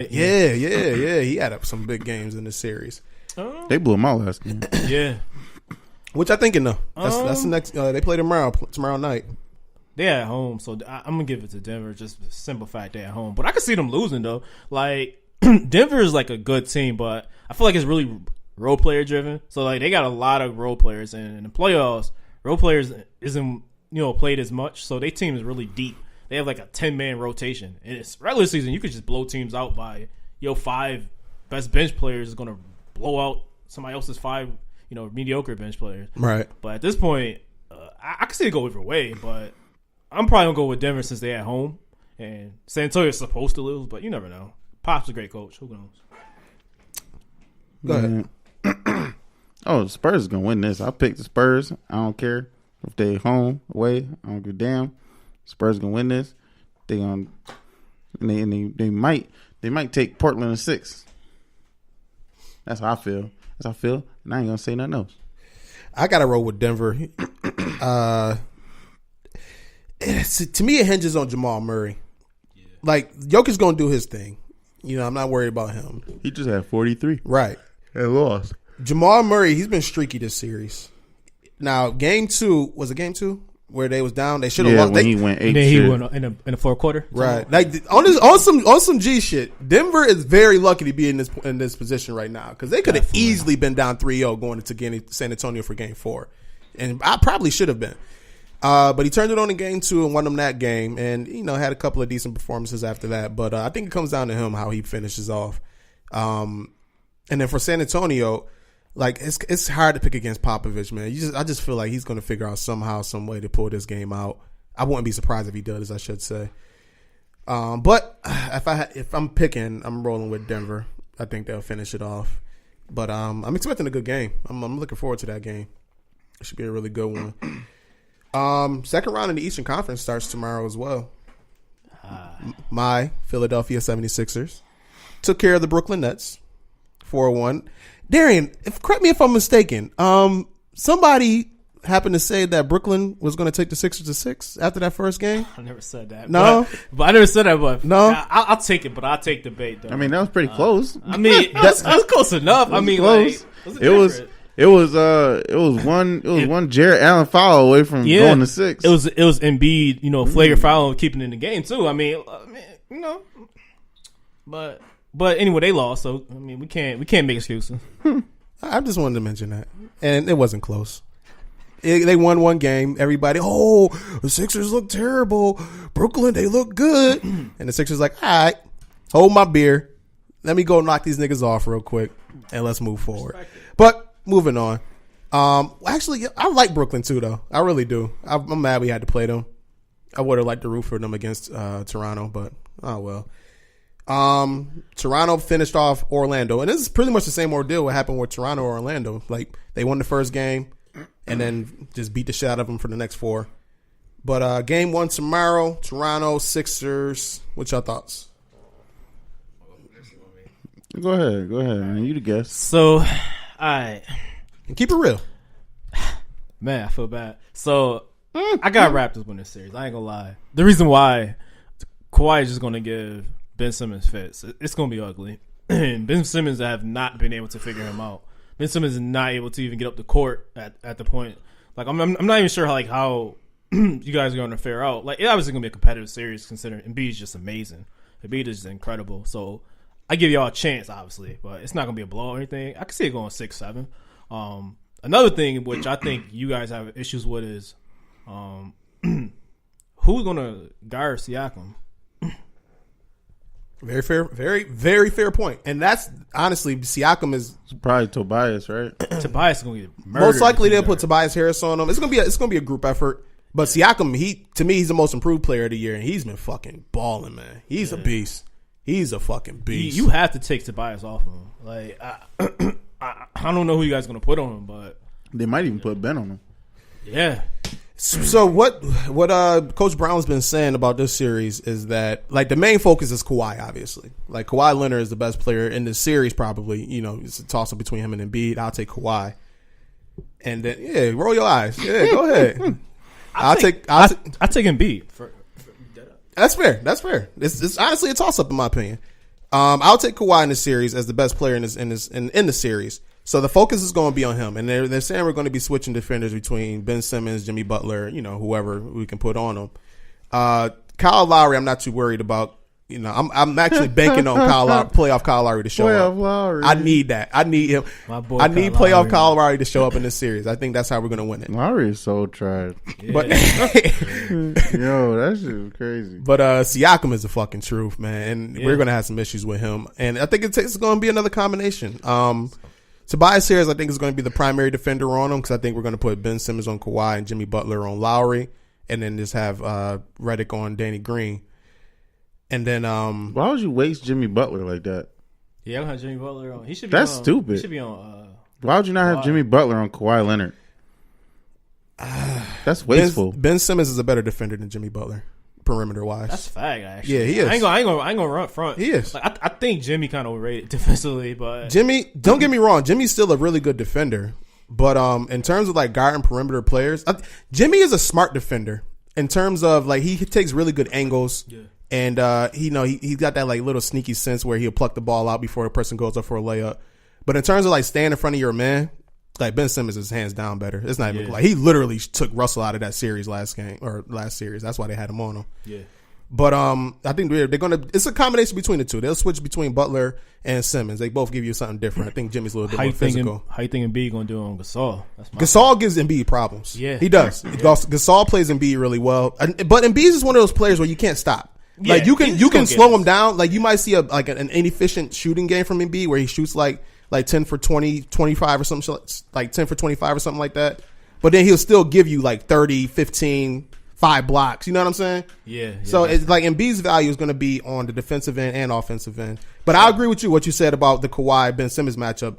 Yeah. He had up some big games in this series. They blew him out last game. Yeah. Which I think though. That's the next. They play tomorrow night. They're at home, so I'm gonna give it to Denver. Just the simple fact they're at home, but I can see them losing though. Like Denver is like a good team, but I feel like it's really role player driven. So like they got a lot of role players, and in the playoffs, role players isn't played as much. So their team is really deep. They have like a 10-man rotation, and it's regular season. You could just blow teams out by 5 best bench players is gonna blow out somebody else's 5 mediocre bench players. Right. But at this point, I can see it go either way, but I'm probably going to go with Denver since they're at home. And San Antonio's supposed to lose, but you never know. Pop's a great coach. Who knows? Go ahead. The Spurs is going to win this. I picked the Spurs. I don't care if they home, away. I don't give a damn. Spurs going to win this. They might take Portland in 6. That's how I feel. And I ain't going to say nothing else. I got to roll with Denver. To me, it hinges on Jamal Murray. Yeah. Like, Jokic's going to do his thing. I'm not worried about him. He just had 43. Right. And lost. Jamal Murray, he's been streaky this series. Now, game 2, was it game 2? Where they was down, they should have lost. When he went 8. And then he went in the fourth quarter, right? Like on some G shit. Denver is very lucky to be in this position right now because they could have easily been down 3-0 going into San Antonio for game 4, and I probably should have been. But he turned it on in game 2 and won them that game, and had a couple of decent performances after that. But I think it comes down to him how he finishes off. And then for San Antonio. Like it's hard to pick against Popovich, man. I just feel like he's going to figure out somehow, some way to pull this game out. I wouldn't be surprised if he does, I should say. But if I'm picking, I'm rolling with Denver. I think they'll finish it off. But I'm expecting a good game. I'm looking forward to that game. It should be a really good one. Second round in the Eastern Conference starts tomorrow as well. My Philadelphia 76ers took care of the Brooklyn Nets 4-1. Darien, correct me if I'm mistaken. Somebody happened to say that Brooklyn was going to take the Sixers to 6 after that first game. I never said that. No, but I never said that. But no, I'll take it. But I'll take the bait though. I mean, that was pretty close. I mean, that's close enough. I mean, close. It was one Jared Allen foul away from going to 6. It was Embiid, flagrant foul keeping in the game too. I mean, But anyway, they lost, so I mean, we can't make excuses. I just wanted to mention that, and it wasn't close. They won one game. Everybody, the Sixers look terrible. Brooklyn, they look good, and the Sixers like, all right, hold my beer. Let me go knock these niggas off real quick, and let's move forward. But moving on. Actually, I like Brooklyn too, though. I really do. I'm mad we had to play them. I would have liked to root for them against Toronto, but oh well. Toronto finished off Orlando, and this is pretty much the same ordeal what happened with Toronto or Orlando. Like they won the first game and then just beat the shit out of them for the next 4. But game 1 tomorrow, Toronto Sixers. What's your thoughts? Go ahead, man. You the guest. So, all right, keep it real, man. I feel bad. So I got Raptors win this series. I ain't gonna lie. The reason why Kawhi is just gonna give Ben Simmons fits. It's going to be ugly. Ben Simmons have not been able to figure him out. Ben Simmons is not able to even get up the court at the point. Like I'm not even sure how you guys are going to fare out. Like it's obviously going to be a competitive series considering Embiid is just amazing. Embiid is incredible. So I give y'all a chance, obviously, but it's not going to be a blow or anything. I can see it going 6-7. Another thing which I think you guys have issues with is who's going to guard Siakam. Very fair, very, very fair point. And that's honestly, Siakam is probably Tobias, right? Tobias is going to get murdered. Most likely they'll put Tobias Harris on him. It's gonna be a group effort. But Siakam, to me, he's the most improved player of the year, and he's been fucking balling, man. He's a beast. He's a fucking beast. You have to take Tobias off him. Like I don't know who you guys are going to put on him, but they might even put Ben on him. Yeah. So what Coach Brown's been saying about this series is that like the main focus is Kawhi, obviously. Like Kawhi Leonard is the best player in this series, probably. It's a toss up between him and Embiid. I'll take Kawhi. And then roll your eyes. Yeah, go ahead. I'll take Embiid. That's fair. It's honestly a toss up in my opinion. I'll take Kawhi in the series as the best player in the series. So the focus is going to be on him, and they're saying we're going to be switching defenders between Ben Simmons, Jimmy Butler, whoever we can put on him. Kyle Lowry, I'm not too worried about. I'm actually banking on playoff Kyle Lowry to show up. Lowry. I need that. I need him. My boy I need playoff Kyle Lowry to show up in this series. I think that's how we're going to win it. Lowry is so trash. Yeah. But Yo, that shit is crazy. But Siakam is the fucking truth, man, and we're going to have some issues with him. And I think it's going to be another combination. Tobias Harris, I think, is going to be the primary defender on him because I think we're going to put Ben Simmons on Kawhi and Jimmy Butler on Lowry, and then just have Redick on Danny Green. And then why would you waste Jimmy Butler like that? Yeah, I don't have Jimmy Butler on. He should be That's on, stupid. He should be on. Why would you not have Jimmy Butler on Kawhi Leonard? That's wasteful. Ben Simmons is a better defender than Jimmy Butler, perimeter wise. That's a fact, actually. Yeah, he is. I ain't gonna run front. He is. Like, I think Jimmy kind of overrated defensively, but Jimmy, don't get me wrong, Jimmy's still a really good defender. But in terms of like guard and perimeter players, Jimmy is a smart defender in terms of like he takes really good angles. Yeah. And he's got that like little sneaky sense where he'll pluck the ball out before a person goes up for a layup. But in terms of like staying in front of your man, like Ben Simmons is hands down better. It's not even like he literally took Russell out of that series last series. That's why they had him on him. Yeah. But I think they're gonna. It's a combination between the two. They'll switch between Butler and Simmons. They both give you something different. I think Jimmy's a little bit more physical. How you think Embiid gonna do on Gasol? Gasol gives Embiid problems. Yeah, he does. Yeah. Gasol plays Embiid really well, but Embiid is one of those players where you can't stop. Yeah, like you can slow him down. Like you might see an inefficient shooting game from Embiid where he shoots like 10 for 20, 25 or something, like 10 for 25 or something like that. But then he'll still give you like 30, 15, 5 blocks. You know what I'm saying? Yeah. So it's like Embiid's value is going to be on the defensive end and offensive end. But I agree with you what you said about the Kawhi Ben Simmons matchup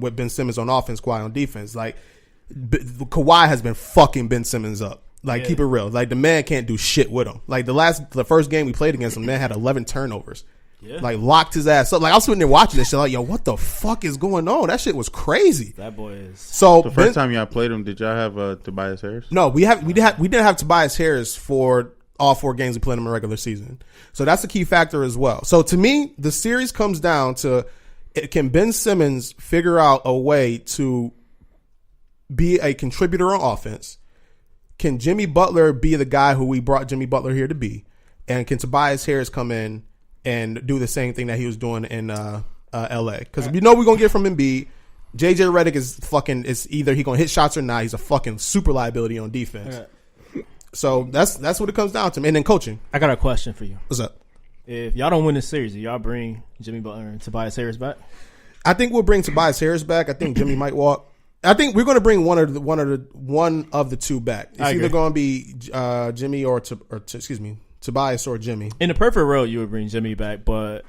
with Ben Simmons on offense, Kawhi on defense. Like Kawhi has been fucking Ben Simmons up. Like, keep it real. Like, the man can't do shit with him. Like, the first game we played against him, man had 11 turnovers. Yeah. Like, locked his ass up. Like, I was sitting there watching this shit, like, yo, what the fuck is going on? That shit was crazy. That boy is. So the first time y'all played him, did y'all have Tobias Harris? No, we didn't have Tobias Harris for all 4 games we played him in the regular season. So that's a key factor as well. So to me, the series comes down to, can Ben Simmons figure out a way to be a contributor on offense? Can Jimmy Butler be the guy who we brought Jimmy Butler here to be? And can Tobias Harris come in and do the same thing that he was doing in LA? Because we're going to get from Embiid. JJ Redick is either he going to hit shots or not. He's a fucking super liability on defense. Okay. So that's what it comes down to. And then coaching. I got a question for you. What's up? If y'all don't win this series, do y'all bring Jimmy Butler and Tobias Harris back? I think we'll bring Tobias Harris back. I think Jimmy might walk. I think we're going to bring one of the two back. It's either going to be Jimmy or Tobias or Jimmy. In the perfect world, you would bring Jimmy back, but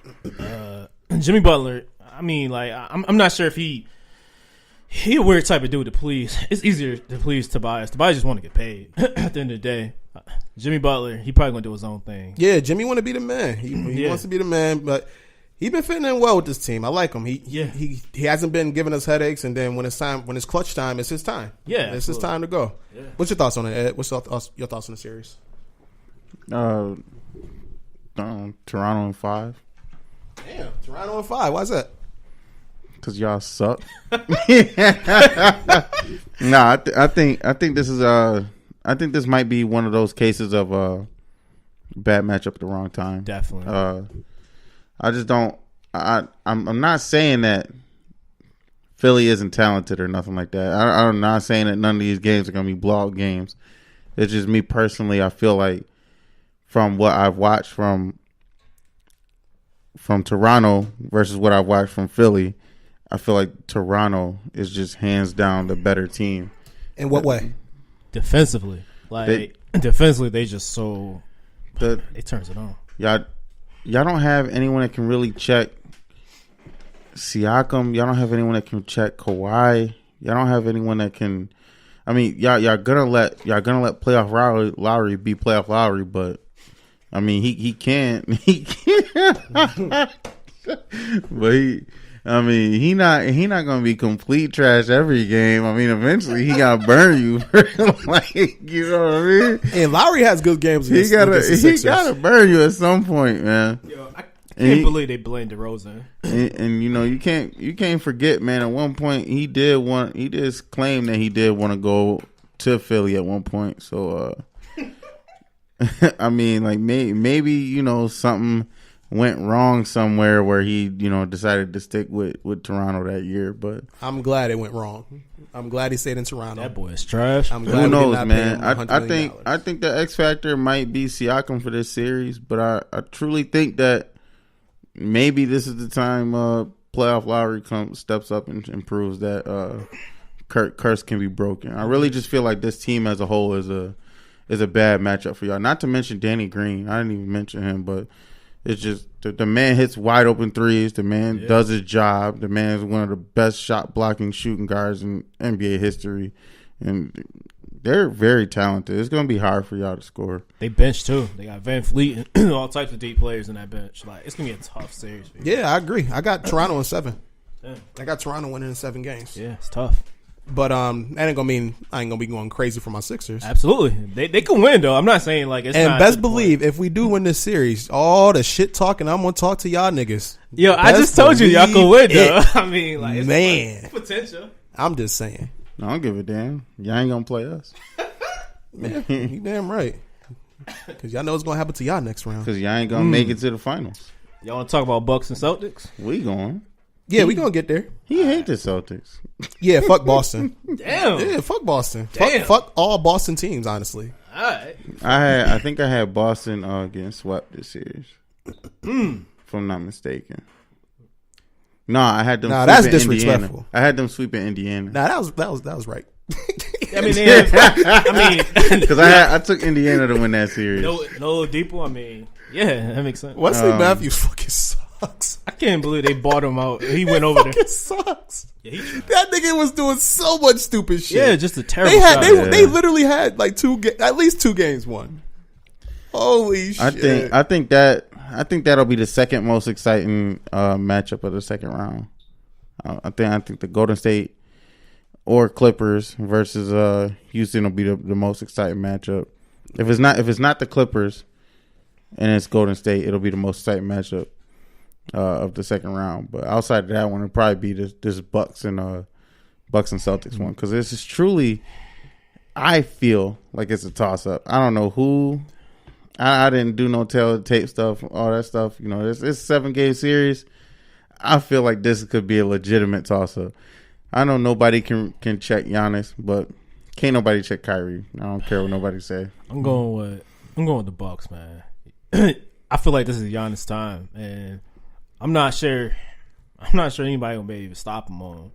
Jimmy Butler. I mean, like I'm not sure if he a weird type of dude to please. It's easier to please Tobias. Tobias just want to get paid at the end of the day. Jimmy Butler, he probably going to do his own thing. Yeah, Jimmy want to be the man. He wants to be the man, but. He's been fitting in well with this team. I like him. He hasn't been giving us headaches, and then when it's clutch time, it's his time. Yeah, it's his time to go. Yeah. What's your thoughts on it, Ed? What's your thoughts on the series? Toronto in 5. Damn, Toronto in 5. Why's that? Because y'all suck. Nah, I think this is I think this might be one of those cases of bad matchup at the wrong time. Definitely. I just don't. I'm not saying that Philly isn't talented or nothing like that. I'm not saying that none of these games are going to be blowout games. It's just me personally. I feel like from what I've watched from Toronto versus what I've watched from Philly, I feel like Toronto is just hands down the better team. In what way? Defensively, defensively, they just it turns it on. Y'all don't have anyone that can really check Siakam. Y'all don't have anyone that can check Kawhi. Y'all don't have anyone that can. I mean, y'all gonna let playoff Lowry be playoff Lowry, but I mean he can't. But he not gonna be complete trash every game. I mean, eventually he gotta burn you. Like, you know what I mean? And Lowry has good games. He gotta burn you at some point, man. Yo, Can't believe they blamed DeRozan. And you can't forget, man. At one point, he did claim that he did want to go to Philly at one point. So, I mean, like maybe something went wrong somewhere where he decided to stick with Toronto that year. But I'm glad it went wrong. I'm glad he stayed in Toronto. That boy is trash. I'm glad who knows, did not man? pay him $100 I think the X factor might be Siakam for this series, but I truly think that. Maybe this is the time playoff Lowry steps up and proves that curse can be broken. I really just feel like this team as a whole is a bad matchup for y'all. Not to mention Danny Green. I didn't even mention him, but it's just the man hits wide open threes. The man does his job. The man is one of the best shot blocking shooting guards in NBA history, and they're very talented. It's going to be hard for y'all to score. They bench too. They got Van Fleet and all types of deep players in that bench. Like it's going to be a tough series. Yeah, I agree. I got Toronto in 7. Damn. I got Toronto winning in 7 games. Yeah, it's tough. But that ain't gonna mean I ain't gonna be going crazy for my Sixers. Absolutely, they can win though. I'm not saying like it's. And not best believe if we do win this series, all the shit talking I'm gonna talk to y'all niggas. Yo, I just told you y'all can win though. I mean, like it's potential. I'm just saying. I don't give a damn. Y'all ain't gonna play us. Man, you damn right. Because y'all know what's gonna happen to y'all next round. Because y'all ain't gonna make it to the finals. Y'all want to talk about Bucks and Celtics? We going. Yeah, we gonna get there. He hates the Celtics. Yeah, fuck Boston. Damn. Yeah, fuck Boston. Damn. Fuck all Boston teams, honestly. All right. I think I had Boston getting swept this series. If I'm not mistaken. No, I had them. Nah, that's sweeping disrespectful. Indiana. I had them sweeping Indiana. Nah, that was right. I mean, Because I took Indiana to win that series. no Depot. I mean, yeah, that makes sense. Wesley Matthews fucking sucks. I can't believe they bought him out. He went over there. Fucking sucks. Yeah, that nigga was doing so much stupid shit. Yeah, just a terrible. They literally had like at least 2 games won. Holy shit! I think that'll be the second most exciting matchup of the second round. I think the Golden State or Clippers versus Houston will be the most exciting matchup. If it's not the Clippers and it's Golden State, it'll be the most exciting matchup of the second round. But outside of that one, it'll probably be this Bucks and Celtics one, because this is truly, I feel like it's a toss up. I don't know who. I didn't do no tape stuff, all that stuff. It's a 7-game series. I feel like this could be a legitimate toss up. I know nobody can check Giannis, but can't nobody check Kyrie. I don't care what nobody say. I'm going with the Bucks, man. I feel like this is Giannis' time, and I'm not sure anybody gonna be able to stop him on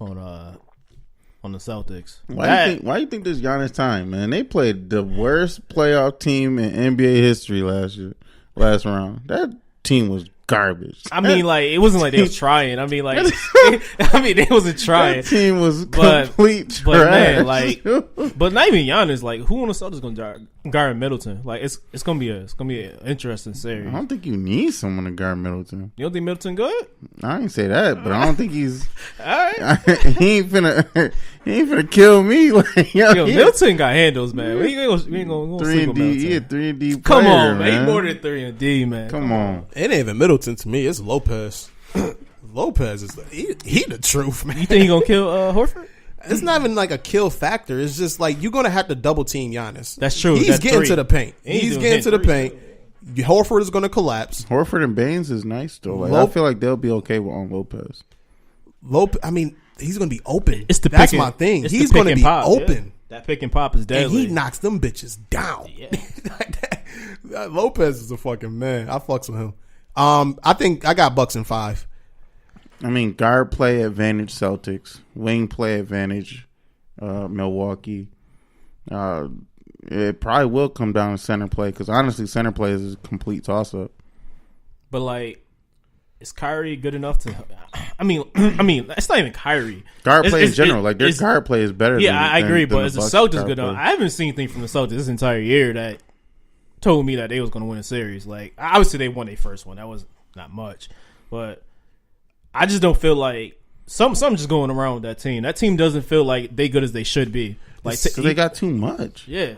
the Celtics. Why you think this Giannis time, man? They played the worst playoff team in NBA history last round. That team was garbage. I mean, like, it wasn't like they was trying. I mean, like, they wasn't trying. That team was complete trash. But man, like, but not even Giannis. Like, who on the Celtics gonna guard Middleton? Like, it's gonna be an interesting series. I don't think you need someone to guard Middleton. You don't think Middleton good? I didn't say that, but I don't think he's. All right. He ain't finna kill me. Like, yo, Middleton got handles, man. We ain't gonna 3-and-D. He a 3-and-D player. Come on, man. He more than 3-and-D, man. Come on. It ain't even Middleton to me. It's Lopez. Lopez is he the truth, man. You think he gonna kill Horford? It's not even like a kill factor. It's just like you're gonna have to double team Giannis. That's true. He's getting to the paint. He's getting to the paint. Horford is gonna collapse. Horford and Baines is nice though. Like, I feel like they'll be okay on Lopez. I mean, he's gonna be open. That's my thing. He's gonna be open. Yeah. That pick and pop is deadly. And he knocks them bitches down. Yeah. Lopez is a fucking man. I fucks with him. I think I got Bucks in 5. I mean, guard play advantage Celtics, wing play advantage Milwaukee. It probably will come down to center play, because honestly, center play is a complete toss up. But like, is Kyrie good enough to? I mean, it's not even Kyrie. Guard play in general, like their guard play is better. Yeah, I agree. But is the Celtics good enough? I haven't seen anything from the Celtics this entire year that told me that they was going to win a series. Like, obviously they won their first one. That was not much, but I just don't feel like something just going around with that team. That team doesn't feel like they good as they should be. Like, because they got too much. Yeah.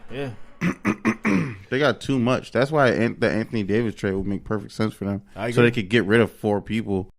They got too much. That's why the Anthony Davis trade would make perfect sense for them. I So agree. they could get rid of 4 people